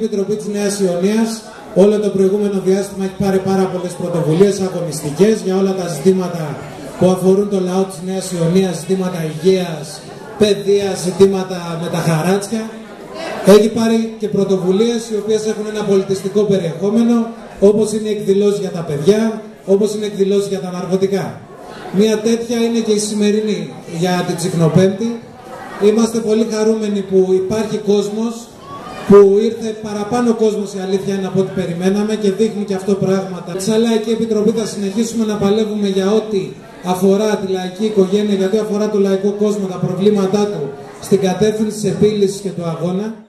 Επιτροπή της Νέας Ιωνίας όλο το προηγούμενο διάστημα έχει πάρει πάρα πολλές πρωτοβουλίες αγωνιστικές για όλα τα ζητήματα που αφορούν το λαό της Νέας Ιωνίας, ζητήματα υγείας, παιδείας, ζητήματα με τα χαράτσια. Έχει πάρει και πρωτοβουλίες οι οποίες έχουν ένα πολιτιστικό περιεχόμενο, όπως είναι οι εκδηλώσεις για τα παιδιά, όπως είναι εκδηλώσεις για τα ναρκωτικά. Μία τέτοια είναι και η σημερινή για την Τσικνοπέμπτη. Είμαστε πολύ χαρούμενοι που υπάρχει κόσμος, που ήρθε παραπάνω κόσμος, η αλήθεια είναι, από ό,τι περιμέναμε και δείχνει και αυτό πράγματα. Σαν Λαϊκή Επιτροπή θα συνεχίσουμε να παλεύουμε για ό,τι αφορά τη λαϊκή οικογένεια, γιατί αφορά το λαϊκό κόσμο, τα προβλήματά του στην κατεύθυνση της επίλυσης και του αγώνα.